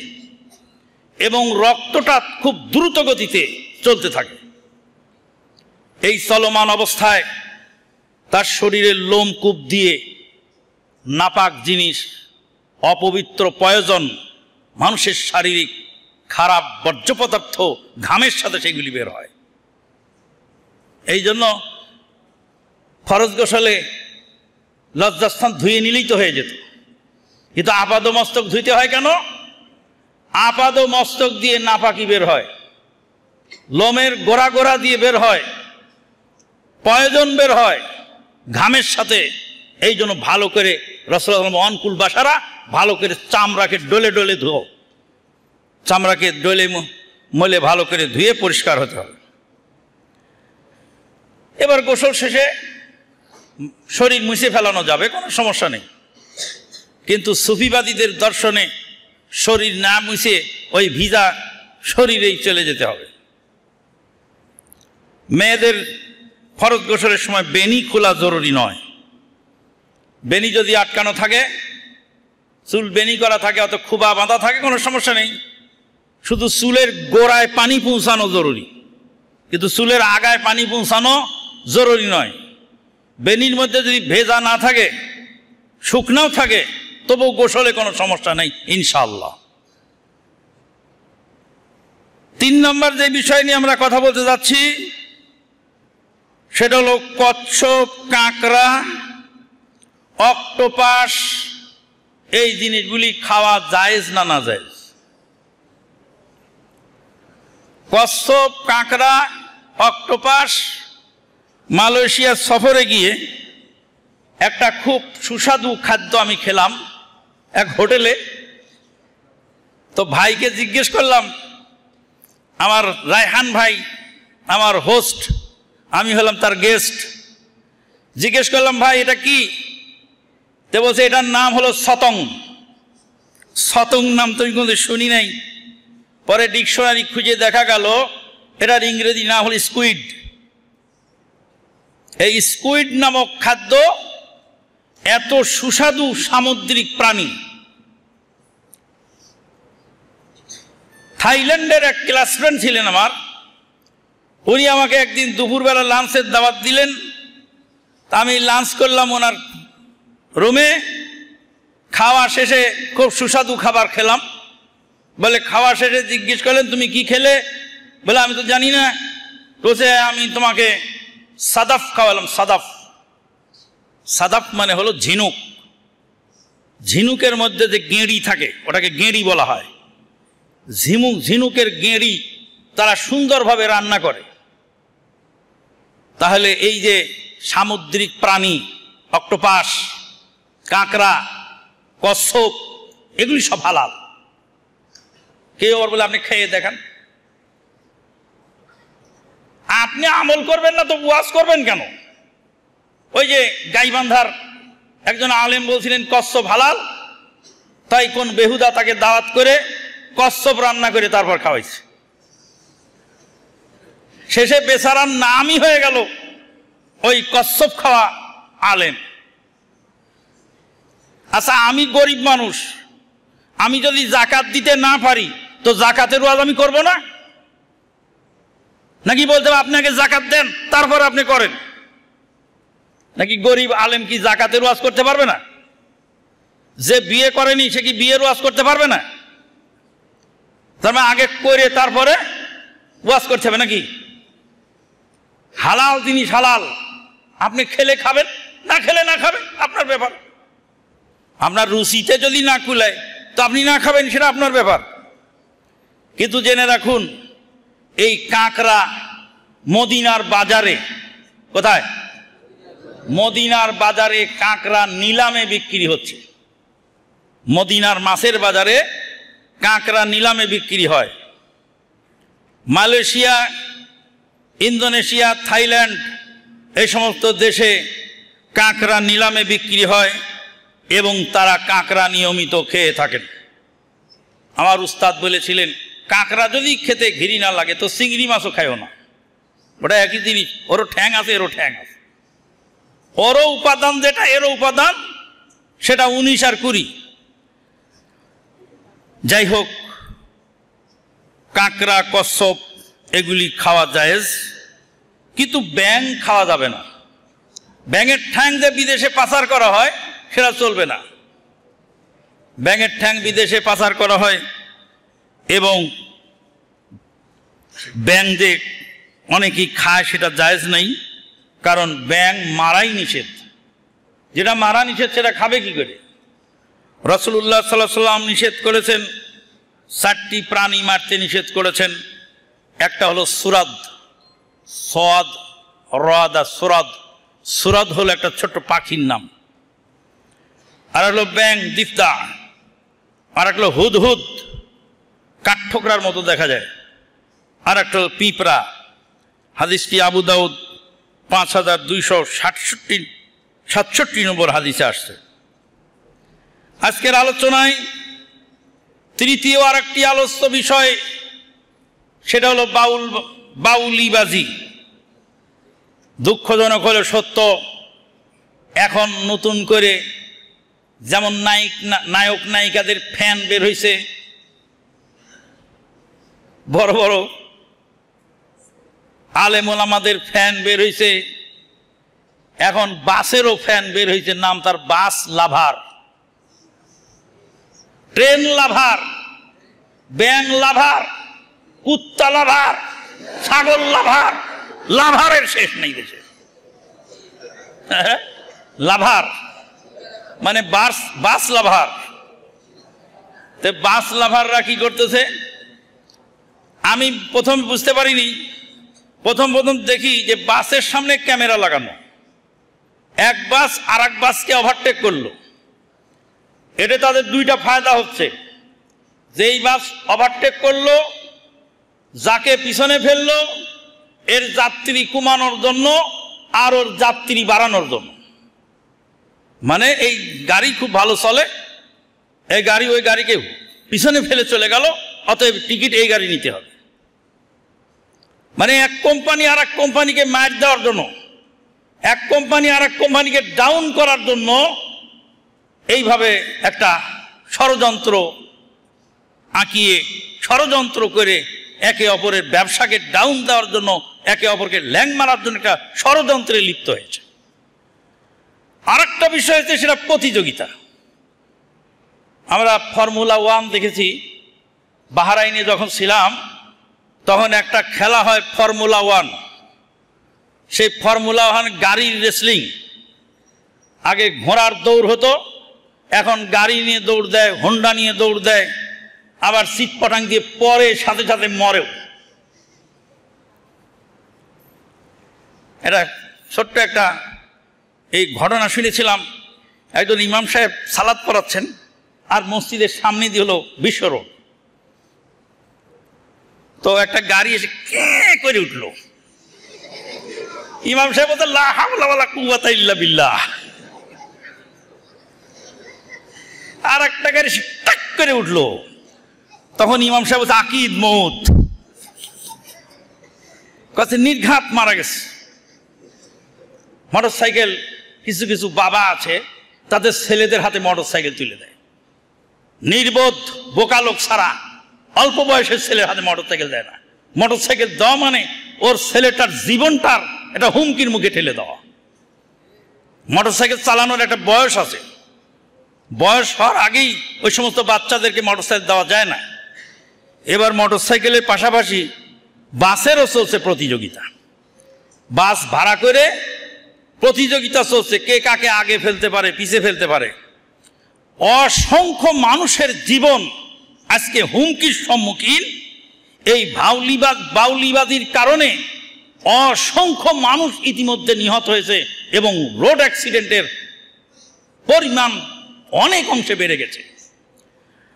এবং রক্তটা খুব দ্রুত গতিতে চলতে থাকে। এই চলমান অবস্থায় তার শরীরের লোমকূপ দিয়ে নাপাক জিনিস, অপবিত্র প্রয়োজন, মানুষের শারীরিক খারাপ বর্জ্য পদার্থ ঘামের সাথে সেগুলি বের হয়। এই জন্য ফরজ গোসলে লজ্জাস্থান ধুয়ে নিলেই তো হয়ে যেত, কিন্তু আপাদ মস্তক ধুইতে হয় কেন? আপাদ মস্তক দিয়ে নাপাকি বের হয়, লোমের গোড়া গোড়া দিয়ে বের হয়, প্রয়োজন বের হয় ঘামের সাথে। এই জন্য ভালো করে রাসূলুল্লাহ ওয়ানকুল বাসারা, ভালো করে চামড়াকে ডলে ডলে ধুও, চামড়াকে ডলে মলে ভালো করে ধুয়ে পরিষ্কার হতে হবে। এবার গোসল শেষে শরীর মুছে ফেলানো যাবে, কোনো সমস্যা নেই, কিন্তু সুফিবাদীদের দর্শনে শরীর না মুছে ওই ভিজা শরীরেই চলে যেতে হবে। মেয়েদের ফরজ গোসলের সময় বেনি খোলা জরুরি নয়। বেনি যদি আটকানো থাকে, চুল বেনি করা থাকে, অত খুবা বাঁধা থাকে, কোনো সমস্যা নেই। শুধু চুলের গোড়ায় পানি পৌঁছানো জরুরি, কিন্তু চুলের আগায় পানি পৌঁছানো জরুরি নয়। বেনির মধ্যে যদি ভেজা না থাকে, শুকনাও থাকে, তবু গোসলে কোনো সমস্যা নেই ইনশাআল্লাহ। 3 নম্বর যে বিষয় নিয়ে আমরা কথা বলতে যাচ্ছি সেটা হলো কচ্ছপ, কাঁকড়া, অক্টোপাস, এই জিনিসগুলি খাওয়া জায়েজ না না জায়েজ। কচ্ছপ, কাঁকড়া, অক্টোপাস, মালয়েশিয়া সফরে গিয়ে একটা খুব সুস্বাদু খাদ্য আমি খেলাম এক হোটেলে। তো ভাইকে জিজ্ঞেস করলাম, আমার রায়হান ভাই আমার হোস্ট, আমি হলাম তার গেস্ট। জিজ্ঞেস করলাম, ভাই এটা কি? তো বলছে এটার নাম হলো সতং। সতং নাম তো আমি কোনো শুনি নাই। পরে ডিকশনারি খুঁজে দেখা গেল এটার ইংরেজি নাম হলো স্কুইড। এই স্কুইড নামক খাদ্য এত সুস্বাদু সামুদ্রিক প্রাণী। থাইল্যান্ডের এক ক্লাসমেট ছিলেন আমার, উনি আমাকে একদিন দুপুরবেলা লাঞ্চের দাওয়াত দিলেন। আমি লাঞ্চ করলাম ওনার রুমে। খাওয়া শেষে খুব সুস্বাদু খাবার খেলাম। বলে খাওয়া শেষে জিজ্ঞেস করলেন, তুমি কি খেলে? বলে আমি তো জানি না। বলছে, আমি তোমাকে সাদাফ খাওয়ালাম। সাদাফ, সাদাফ মানে হলো ঝিনুক। ঝিনুকের মধ্যে যে গেঁড়ি থাকে ওটাকে গেঁড়ি বলা হয়। ঝিনুকের গেঁড়ি তারা সুন্দরভাবে রান্না করে। তাহলে এই যে সামুদ্রিক প্রাণী, অক্টোপাস, কাঁকড়া, কচ্ছপ, এগুলি সব হালাল। কেউ আবার বলে আপনি খেয়ে দেখেন। আপনি আমল করবেন না তো ওয়াজ করবেন কেন? ওই যে গাইবান্ধার একজন আলেম বলছিলেন কচ্ছপ হালাল, তাই কোন বেহুদা তাকে দাওয়াত করে কচ্ছপ রান্না করে তারপর খাওয়াইছে। শেষে বেচারার নামই হয়ে গেল ওই কচ্ছপ খাওয়া আলেম। আচ্ছা, আমি গরিব মানুষ, আমি যদি জাকাত দিতে না পারি তো জাকাতের ওয়াজ আমি করব না? নাকি বলতে হবে আপনাকে জাকাত দেন তারপর আপনি করেন? নাকি গরিব আলেম কি জাকাতের ওয়াজ করতে পারবে না? যে বিয়ে করেনি সে কি বিয়ের ওয়াজ করতে পারবে না? তার মানে আগে করে তারপরে ওয়াজ করতে হবে নাকি? হালাল জিনিস হালাল, আপনি খেলে খাবেন, না খেলে না খাবেন, আপনার ব্যাপার। আপনার রুচিতে যদি না কুলায় তো আপনি না খাবেন, সেটা আপনার ব্যাপার। কিন্তু জেনে রাখুন, এই কাঁকড়া মদিনার বাজারে, কোথায়? মদিনার বাজারে কাঁকড়া নিলামে বিক্রি হচ্ছে। মদিনার মাছের বাজারে কাঁকড়া নিলামে বিক্রি হয়। মালয়েশিয়া, ইন্দোনেশিয়া, থাইল্যান্ড, এই সমস্ত দেশে কাঁকড়া নিলামে বিক্রি হয় এবং তারা কাঁকড়া নিয়মিত খেয়ে থাকেন। আমার উস্তাদ বলেছিলেন, কাঁকড়া যদি খেতে ঘৃণা লাগে তো চিংড়ি মাছও খায়ও না, ওটা একই জিনিস। ওরও ঠ্যাং আছে, এরও ঠ্যাং আছে। ওরও উপাদান যেটা, এরও উপাদান সেটা 19 আর 20। যাই হোক, কাঁকড়া, কচ্ছপ এগুলি খাওয়া জায়েজ, কিন্তু ব্যাঙ খাওয়া যাবে না। ব্যাঙের ঠ্যাং যে বিদেশে পাচার করা হয় সেটা চলবে না। ব্যাঙের ঠ্যাং বিদেশে পাচার করা হয় এবং ব্যাঙ যে অনেকেই খায় সেটা জায়েজ নেই, কারণ ব্যাঙ মারাই নিষেধ। যেটা মারা নিষেধ সেটা খাবে কি করে? রাসূলুল্লাহ সাল্লাল্লাহু আলাইহি ওয়াসাল্লাম নিষেধ করেছেন, 4টি প্রাণী মারতে নিষেধ করেছেন। একটা হলো সুরাদ, সওয়াদ, রাদা, সুরাদ। সুরাদ হলো একটা ছোট্ট পাখির নাম। আর হলো ব্যাং, দিফদা। আর একটা হলো হুদহুদ, কাঠঠোকরার মতো দেখা যায়। আর একটা হলো পিঁপড়া। হাদিসটি আবু দাউদ 5267 নম্বর হাদিসে আসছে। আজকের আলোচনায় তৃতীয় আর একটি আলোচ্য বিষয়, সেটা হলো বাউলিবাজি। দুঃখজনক হলে সত্য, এখন নতুন করে যেমন নায়ক নায়িকাদের ফ্যান বের হয়েছে, বড় বড় আলেম ওলামাদের ফ্যান বের হয়েছে, এখন বাসেরও ফ্যান বের হয়েছে, নাম তার বাস লাভার, ট্রেন লাভার, ব্যাং লাভার, কুত্তা লাভার, ছাগল লাভার। লাভারের শেষ নেই দেশে। লাভার মানে বাস লাভার। বাস লাভাররা কি করতেছে আমি প্রথম বুঝতে পারিনি। প্রথম দেখি যে বাসের সামনে ক্যামেরা লাগানো, এক বাস আর এক বাসকে ওভারটেক করলো। এতে তাদের দুইটা ফায়দা হচ্ছে, যেই বাস ওভারটেক করলো, যাকে পিছনে ফেললো, এর যাত্রী কমানোর জন্য আর ওর যাত্রী বাড়ানোর জন্য। মানে এই গাড়ি খুব ভালো চলে, এই গাড়ি ওই গাড়িকে পিছনে ফেলে চলে গেল, অতএব টিকিট এই গাড়ি নিতে হবে। মানে এক কোম্পানি আর এক কোম্পানিকে মার দেওয়ার জন্য, এক কোম্পানি আর এক কোম্পানিকে ডাউন করার জন্য এইভাবে একটা ষড়যন্ত্র আঁকিয়ে, ষড়যন্ত্র করে একে অপরের ব্যবসাকে ডাউন দেওয়ার জন্য একে অপরকে ল্যাং মারার জন্য একটা ষড়যন্ত্রে লিপ্ত হয়েছে। আর একটা বিষয় হচ্ছে সেটা প্রতিযোগিতা। আমরা ফর্মুলা 1 দেখেছি, বাহরাইনে যখন ছিলাম তখন একটা খেলা হয় ফর্মুলা 1। সেই ফর্মুলা 1 গাড়ির রেসলিং। আগে ঘোড়ার দৌড় হতো, এখন গাড়ি নিয়ে দৌড় দেয়, হোন্ডা নিয়ে দৌড় দেয়, আবার সিটপটাং দিয়ে পরে সাথে সাথে মরেও। এটা ছোট্ট একটা এই ঘটনা শুনেছিলাম। একজন ইমাম সাহেব সালাত পড়াচ্ছেন আর মসজিদের সামনে দিয়ে হলো বিশ্ব রোড। তো একটা গাড়ি এসে কে করে উঠলো। ইমাম সাহেব বলতে লা হাওলা ওয়ালা কুওয়াতা ইল্লা বিল্লাহ। আর একটা গাড়ি টাক করে উঠলো। তখন ইমাম সাহেব বলছে আকিদ মৌত, কাছে নির্ঘাত মারা গেছে। মোটর সাইকেল, কিছু কিছু বাবা আছে তাদের ছেলেদের হাতে মোটর সাইকেল তুলে দেয়, নির্বোধ বোকা লোক ছাড়া অল্প বয়সের ছেলের হাতে মোটর সাইকেল দেয় না। মোটর সাইকেল দেওয়া মানে ওর ছেলেটার জীবনটার একটা হুমকির মুখে ঠেলে দেওয়া। মোটর সাইকেল চালানোর একটা বয়স আছে, বয়স হওয়ার আগেই ওই সমস্ত বাচ্চাদেরকে মোটর সাইকেল দেওয়া যায় না। এবার মোটর সাইকেলের পাশাপাশি বাসেরও চলছে প্রতিযোগিতা। বাস ভাড়া করে প্রতিযোগিতা চলছে, কে কাকে আগে ফেলতে পারে, পিছে ফেলতে পারে। অসংখ্য মানুষের জীবন আজকে হুমকির সম্মুখীন। এই বাউলিবাদীর কারণে অসংখ্য মানুষ ইতিমধ্যে নিহত হয়েছে এবং রোড অ্যাক্সিডেন্টের পরিমাণ অনেক অংশে বেড়ে গেছে।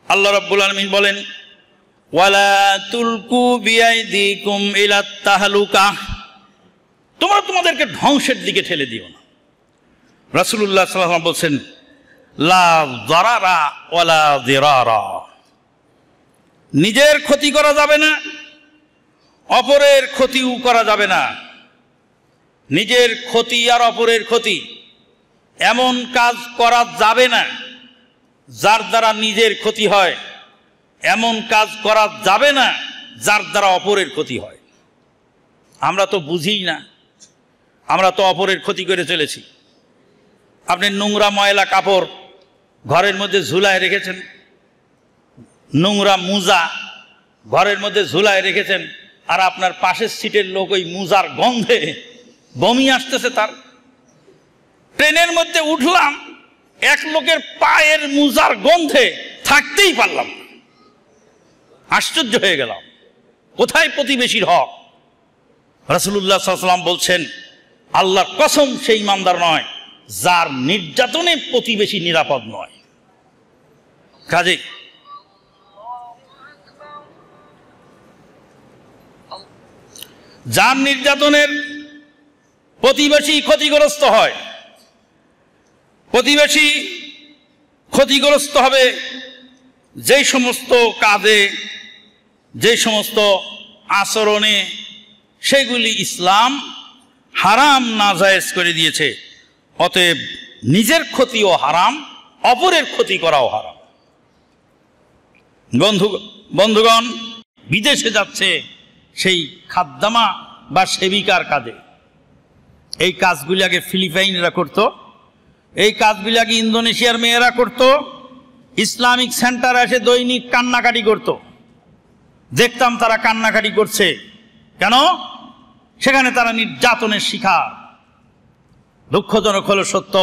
আল্লাহ রাব্বুল আলামিন বলেন, ওয়ালা তুলকু বিআইদিকুম ইলাত তাহলুকা, তোমরা তোমাদেরকে ধ্বংসের দিকে ঠেলে দিও না। রাসূলুল্লাহ সাল্লাল্লাহু আলাইহি ওয়াসাল্লাম বলছেন, লা যারারা ওয়ালা দিরারা, নিজের ক্ষতি করা যাবে না, অপরের ক্ষতিও করা যাবে না। নিজের ক্ষতি আর অপরের ক্ষতি এমন কাজ করা যাবে না যার দ্বারা নিজের ক্ষতি হয়, এমন কাজ করা যাবে না যার দ্বারা অপরের ক্ষতি হয়। আমরা তো বুঝি না, আমরা তো অপরের ক্ষতি করে চলেছি। আপনি নোংরা ময়লা কাপড় ঘরের মধ্যে ঝুলায় রেখেছেন, নোংরা মুজা ঘরের মধ্যে ঝুলায় রেখেছেন, আর আপনার পাশের সিটের লোক ওই মুজার গন্ধে বমি আসতেছে তার। ট্রেনের মধ্যে উঠলাম, এক লোকের পায়ের মুজার গন্ধে থাকতেই পারলাম না, আশ্চর্য হয়ে গেলাম। কোথায় প্রতিবেশীর হক? রাসূলুল্লাহ সাল্লাল্লাহু আলাইহি ওয়াসাল্লাম বলছেন, আল্লাহর কসম সেই ইমানদার নয় যার নির্যাতনে প্রতিবেশী নিরাপদ নয়। কাজেই যার নির্যাতনের প্রতিবেশী ক্ষতিগ্রস্ত হয়, প্রতিবেশী ক্ষতিগ্রস্ত হবে যেই সমস্ত কাজে, যে সমস্ত আচরণে, সেগুলি ইসলাম হারাম নাজায়েজ করে দিয়েছে। অতএব নিজের ক্ষতিও হারাম, অপরের ক্ষতি করাও হারাম। বন্ধুগণ, বিদেশে যাচ্ছে সেই খাদ্দামা বা সেবিকার কাজে। এই কাজগুলি আগে ফিলিপাইনরা করত, এই কাজগুলি আগে ইন্দোনেশিয়ার মেয়েরা করত। ইসলামিক সেন্টার এসে দৈনিক কান্নাকাটি করত, দেখতাম তারা কান্নাকাটি করছে। কেন? সেখানে তারা নির্যাতনের শিকার। দুঃখজনক হলো সত্য,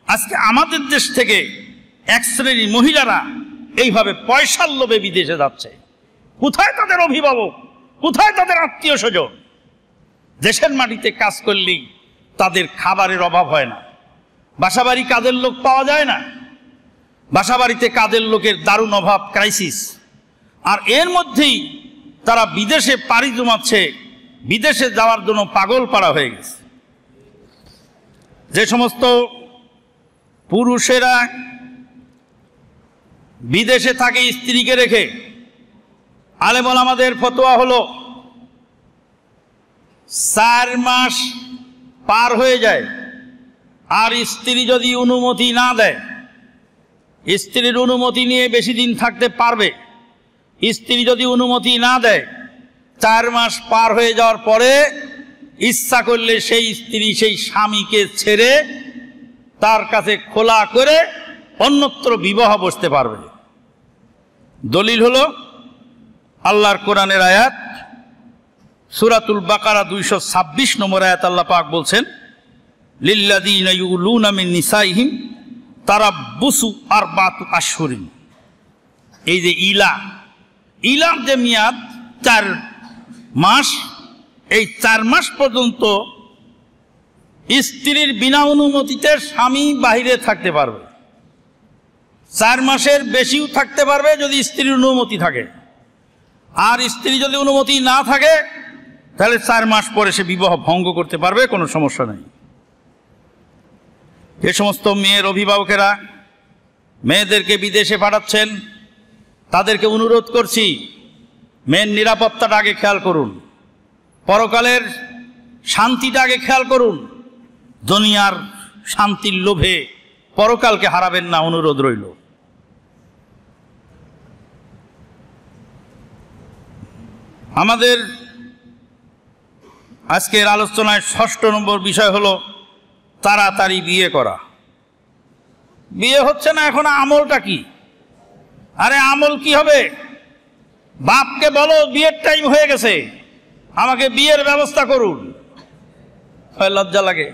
আজকে আমাদের দেশ থেকে এক শ্রেণীর মহিলারা এইভাবে পয়সার লোভে বিদেশে যাচ্ছে। কোথায় তাদের অভিভাবক, কোথায় তাদের আত্মীয় স্বজন? দেশের মাটিতে কাজ করলেই তাদের খাবারের অভাব হয় না, বাসাবাড়ি কাজের লোক পাওয়া যায় না, বাসাবাড়িতে কাজের লোকের দারুণ অভাব, ক্রাইসিস। আর এর মধ্যেই তারা বিদেশে পাড়ি জমাচ্ছে, বিদেশে যাওয়ার জন্য পাগল পাড়া হয়ে গেছে। যে সমস্ত পুরুষেরা বিদেশে থাকে স্ত্রীকে রেখে, আলেম ওলামাদের ফতোয়া হলো 4 মাস পার হয়ে যায় আর স্ত্রী যদি অনুমতি না দেয়, স্ত্রীর অনুমতি নিয়ে বেশি দিন থাকতে পারবে। স্ত্রী যদি অনুমতি না দেয়, 4 মাস পার হয়ে যাওয়ার পরে ইচ্ছা করলে সেই স্ত্রী সেই স্বামীকে ছেড়ে তার কাছে খোলা করে অন্যত্র বিবাহ বসতে পারবে। দলিল হলো আল্লাহর কোরআনের আয়াত, সূরাতুল বাকারা 226 নম্বর আয়াত। আল্লাহ পাক বলছেন, লিল্লাযীনা ইউলুনা মিন নিসাইহিম তারাব্বুসু আরবাতু আশহুরিন। এই যে ইলার যে মেয়াদ 4 মাস, এই 4 মাস পর্যন্ত স্ত্রীর বিনা অনুমতিতে স্বামী বাহিরে থাকতে পারবে। 4 মাসের বেশিও থাকতে পারবে যদি স্ত্রীর অনুমতি থাকে, আর স্ত্রী যদি অনুমতি না থাকে তাহলে 4 মাস পরে সে বিবাহ ভঙ্গ করতে পারবে, কোনো সমস্যা নেই। যে সমস্ত মেয়ের অভিভাবকেরা মেয়েদেরকে বিদেশে পাঠাচ্ছেন তাদেরকে অনুরোধ করছি, মেয়ের নিরাপত্তাটা আগে খেয়াল করুন, পরকালের শান্তিটা আগে খেয়াল করুন। দুনিয়ার শান্তির লোভে পরকালকে হারাবেন না, অনুরোধ রইল। আমাদের আজকের আলোচনায় 6 নম্বর বিষয় হলো তাড়াতাড়ি বিয়ে করা। বিয়ে হচ্ছে না এখন, আমলটা কি? আরে আমল কি হবে? বাপকে বলো বিয়ের টাইম হয়ে গেছে, আমাকে বিয়ের ব্যবস্থা করুন। লজ্জা লাগে,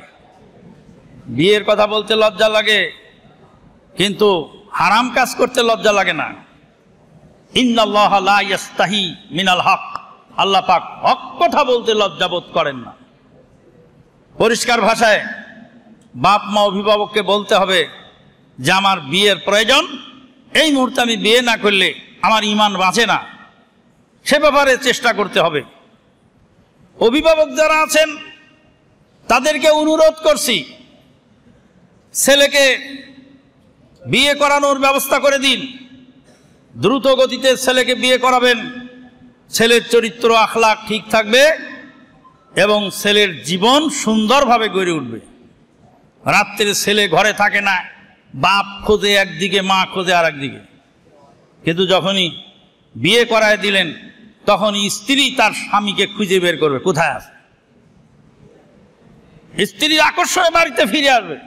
বিয়ের কথা বলতে লজ্জা লাগে, কিন্তু হারাম কাজ করতে লজ্জা লাগে না। ইন্নাল্লাহা লা ইয়াস্তাহি মিনাল হক, আল্লাহ পাক হক কথা বলতে লজ্জা বোধ করেন না। পরিষ্কার ভাষায় বাপ মা অভিভাবককে বলতে হবে যে আমার বিয়ের প্রয়োজন, এই মুহূর্তে আমি বিয়ে না করলে আমার ঈমান বাঁচে না, সে ব্যাপারে চেষ্টা করতে হবে। অভিভাবক যারা আছেন তাদেরকে অনুরোধ করছি, ছেলেকে বিয়ে করানোর ব্যবস্থা করে দিন, দ্রুত গতিতে ছেলেকে বিয়ে করাবেন। ছেলের চরিত্র আখলাক ঠিক থাকবে এবং ছেলের জীবন সুন্দরভাবে গড়ে উঠবে। রাত্রে ছেলে ঘরে থাকে না, বাপ খোঁজে একদিকে, মা খোঁজে আর একদিকে। কিন্তু যখনই বিয়ে করায় দিলেন তখন স্ত্রী তার স্বামীকে খুঁজে বের করবে কোথায় আছে। স্ত্রীর আকর্ষণে বাড়িতে ফিরে আসবে।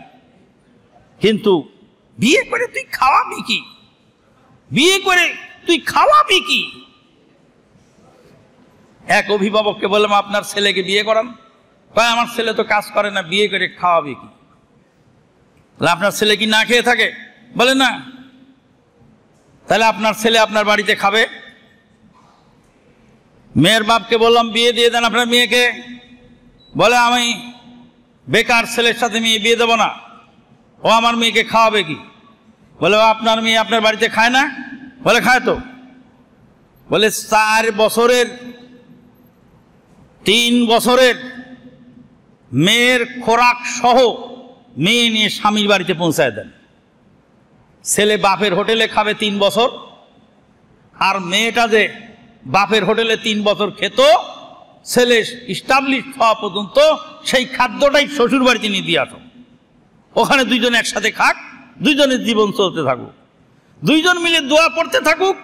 কিন্তু বিয়ে করে তুই খাওয়াবি কি? বিয়ে করে তুই খাওয়াবি কি? এক অভিভাবককে বললাম, আপনার ছেলেকে বিয়ে করান। কয় আমার ছেলে তো কাজ করে না, বিয়ে করে খাওয়াবি কি? আপনার ছেলে কি না খেয়ে থাকে? বলে না। তাহলে আপনার ছেলে আপনার বাড়িতে খাবে? মেয়ের বাপকে বললাম বিয়ে দিয়ে দেন আপনার মেয়েকে, বলে আমি বেকার ছেলের সাথে মেয়ে বিয়ে দেবো না, ও আমার মেয়েকে খাওয়াবে কি? বলে আপনার মেয়ে আপনার বাড়িতে খায় না? বলে খায় তো। বলে 4 বছরের 3 বছরের মেয়ের খোরাক সহ মেয়ে নিয়ে স্বামীর বাড়িতে পৌঁছায় দেন। ছেলে বাপের হোটেলে খাবে 3 বছর, আর মেয়েটা যে বাপের হোটেলে 3 বছর খেত, ছেলে ইস্টাবলিশ হওয়া পর্যন্ত সেই খাদ্যটাই শ্বশুর বাড়িতে নিয়ে দিয়ে আসো। ওখানে দুইজন একসাথে খাক, দুইজনের জীবন চলতে থাকুক, দুইজন মিলে দোয়া পড়তে থাকুক,